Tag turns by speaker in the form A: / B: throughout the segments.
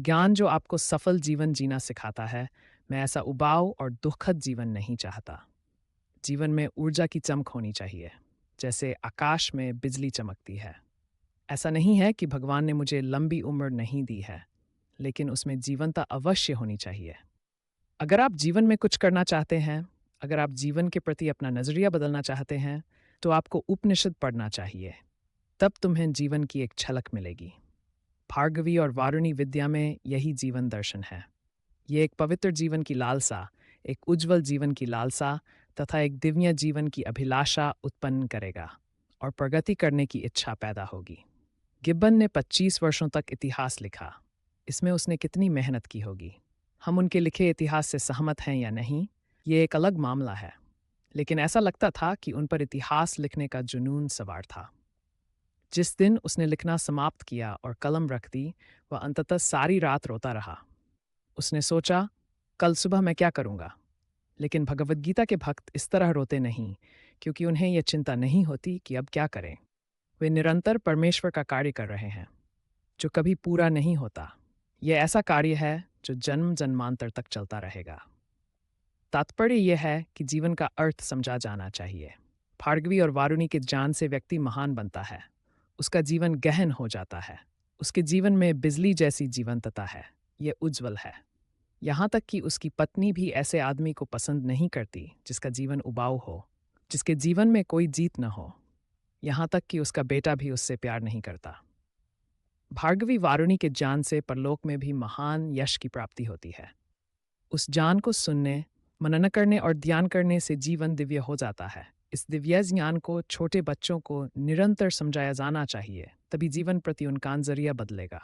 A: ज्ञान जो आपको सफल जीवन जीना सिखाता है। मैं ऐसा उबाऊ और दुखद जीवन नहीं चाहता। जीवन में ऊर्जा की चमक होनी चाहिए, जैसे आकाश में बिजली चमकती है। ऐसा नहीं है कि भगवान ने मुझे लंबी उम्र नहीं दी है, लेकिन उसमें जीवनता अवश्य होनी चाहिए। अगर आप जीवन में कुछ करना चाहते हैं, अगर आप जीवन के प्रति अपना नजरिया बदलना चाहते हैं, तो आपको उपनिषद पढ़ना चाहिए। तब तुम्हें जीवन की एक झलक मिलेगी। भार्गवी और वारुणी विद्या में यही जीवन दर्शन है। ये एक पवित्र जीवन की लालसा, एक उज्जवल जीवन की लालसा तथा एक दिव्य जीवन की अभिलाषा उत्पन्न करेगा और प्रगति करने की इच्छा पैदा होगी। गिब्बन ने 25 वर्षों तक इतिहास लिखा। इसमें उसने कितनी मेहनत की होगी। हम उनके लिखे इतिहास से सहमत हैं या नहीं, ये एक अलग मामला है, लेकिन ऐसा लगता था कि उन पर इतिहास लिखने का जुनून सवार था। जिस दिन उसने लिखना समाप्त किया और कलम रख दी, वह अंततः सारी रात रोता रहा। उसने सोचा, कल सुबह मैं क्या करूंगा। लेकिन भगवद गीता के भक्त इस तरह रोते नहीं, क्योंकि उन्हें यह चिंता नहीं होती कि अब क्या करें। वे निरंतर परमेश्वर का कार्य कर रहे हैं, जो कभी पूरा नहीं होता। यह ऐसा कार्य है जो जन्म जन्मांतर तक चलता रहेगा। तात्पर्य यह है कि जीवन का अर्थ समझा जाना चाहिए। भार्गवी और वारुणी के ज्ञान से व्यक्ति महान बनता है। उसका जीवन गहन हो जाता है। उसके जीवन में बिजली जैसी जीवंतता है। यह उज्जवल है। यहाँ तक कि उसकी पत्नी भी ऐसे आदमी को पसंद नहीं करती जिसका जीवन उबाऊ हो, जिसके जीवन में कोई जीत न हो। यहाँ तक कि उसका बेटा भी उससे प्यार नहीं करता। भार्गवी वारुणी के ज्ञान से परलोक में भी महान यश की प्राप्ति होती है। उस ज्ञान को सुनने, मनन करने और ध्यान करने से जीवन दिव्य हो जाता है। इस दिव्य ज्ञान को छोटे बच्चों को निरंतर समझाया जाना चाहिए, तभी जीवन प्रति उनका नजरिया बदलेगा।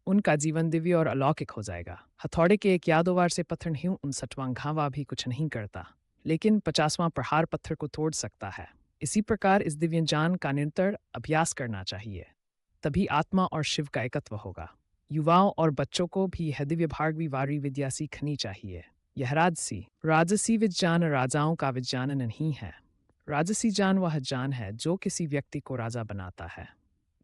A: उनका जीवन दिव्य और अलौकिक हो जाएगा। हथौड़े के एक या दो वार से पत्थर नहीं 59वां घावा भी कुछ नहीं करता, लेकिन 50वां प्रहार पत्थर को तोड़ सकता है। इसी प्रकार इस दिव्य ज्ञान का निरंतर अभ्यास करना चाहिए, तभी आत्मा और शिव का एकत्व होगा। युवाओं और बच्चों को भी यह दिव्य भार्गवी वारी विद्या सीखनी चाहिए। यह राजसी विज्ञान राजाओं का विज्ञान नहीं है। राजसी ज्ञान वह ज्ञान है जो किसी व्यक्ति को राजा बनाता है।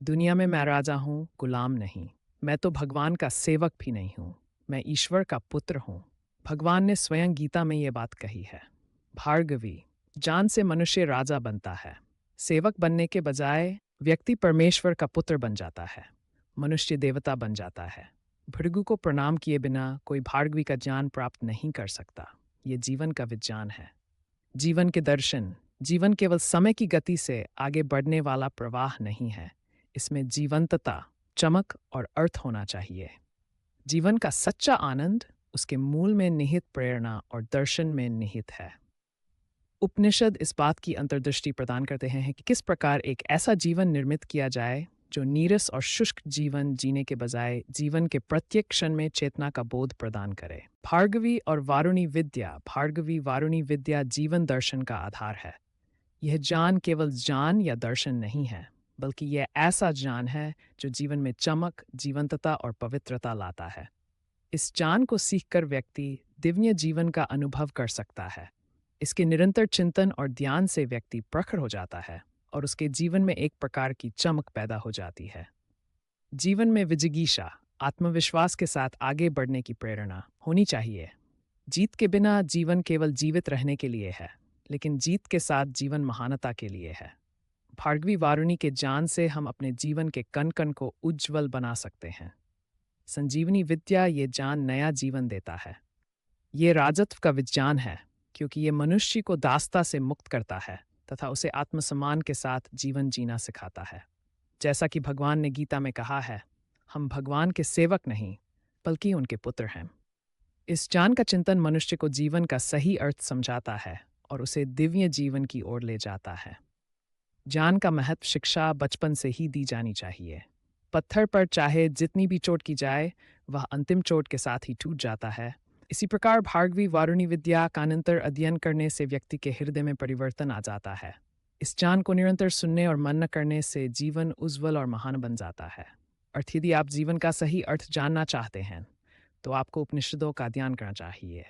A: दुनिया में मैं राजा हूँ, गुलाम नहीं। मैं तो भगवान का सेवक भी नहीं हूँ, मैं ईश्वर का पुत्र हूँ। भगवान ने स्वयं गीता में ये बात कही है। भार्गवी ज्ञान से मनुष्य राजा बनता है। सेवक बनने के बजाय व्यक्ति परमेश्वर का पुत्र बन जाता है, मनुष्य देवता बन जाता है। भृगु को प्रणाम किए बिना कोई भार्गवी का ज्ञान प्राप्त नहीं कर सकता। ये जीवन का विज्ञान है, जीवन के दर्शन। जीवन केवल समय की गति से आगे बढ़ने वाला प्रवाह नहीं है। इसमें जीवंतता, चमक और अर्थ होना चाहिए। जीवन का सच्चा आनंद उसके मूल में निहित प्रेरणा और दर्शन में निहित है। उपनिषद इस बात की अंतर्दृष्टि प्रदान करते हैं कि किस प्रकार एक ऐसा जीवन निर्मित किया जाए जो नीरस और शुष्क जीवन जीने के बजाय जीवन के प्रत्येक क्षण में चेतना का बोध प्रदान करे। भार्गवी वारुणी विद्या जीवन दर्शन का आधार है। यह ज्ञान केवल ज्ञान या दर्शन नहीं है, बल्कि यह ऐसा ज्ञान है जो जीवन में चमक, जीवंतता और पवित्रता लाता है। इस ज्ञान को सीखकर व्यक्ति दिव्य जीवन का अनुभव कर सकता है। इसके निरंतर चिंतन और ध्यान से व्यक्ति प्रखर हो जाता है और उसके जीवन में एक प्रकार की चमक पैदा हो जाती है। जीवन में विजिगीषा, आत्मविश्वास के साथ आगे बढ़ने की प्रेरणा होनी चाहिए। जीत के बिना जीवन केवल जीवित रहने के लिए है, लेकिन जीत के साथ जीवन महानता के लिए है। भार्गवी वारुणी के ज्ञान से हम अपने जीवन के कण कण को उज्जवल बना सकते हैं। संजीवनी विद्या ये ज्ञान नया जीवन देता है। ये राजत्व का विज्ञान है, क्योंकि ये मनुष्य को दासता से मुक्त करता है तथा उसे आत्मसम्मान के साथ जीवन जीना सिखाता है। जैसा कि भगवान ने गीता में कहा है, हम भगवान के सेवक नहीं, बल्कि उनके पुत्र हैं। इस ज्ञान का चिंतन मनुष्य को जीवन का सही अर्थ समझाता है और उसे दिव्य जीवन की ओर ले जाता है। ज्ञान का महत्व शिक्षा बचपन से ही दी जानी चाहिए। पत्थर पर चाहे जितनी भी चोट की जाए, वह अंतिम चोट के साथ ही टूट जाता है। इसी प्रकार भार्गवी वारुणी विद्या का निरंतर अध्ययन करने से व्यक्ति के हृदय में परिवर्तन आ जाता है। इस ज्ञान को निरंतर सुनने और मनन करने से जीवन उज्जवल और महान बन जाता है। अर्थ यदि आप जीवन का सही अर्थ जानना चाहते हैं, तो आपको उपनिषदों का ध्यान करना चाहिए।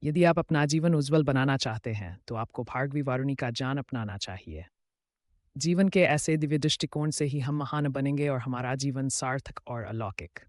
A: यदि आप अपना जीवन उज्जवल बनाना चाहते हैं, तो आपको भार्गवी वारुणी का ज्ञान अपनाना चाहिए। जीवन के ऐसे दिव्य दृष्टिकोण से ही हम महान बनेंगे और हमारा जीवन सार्थक और अलौकिक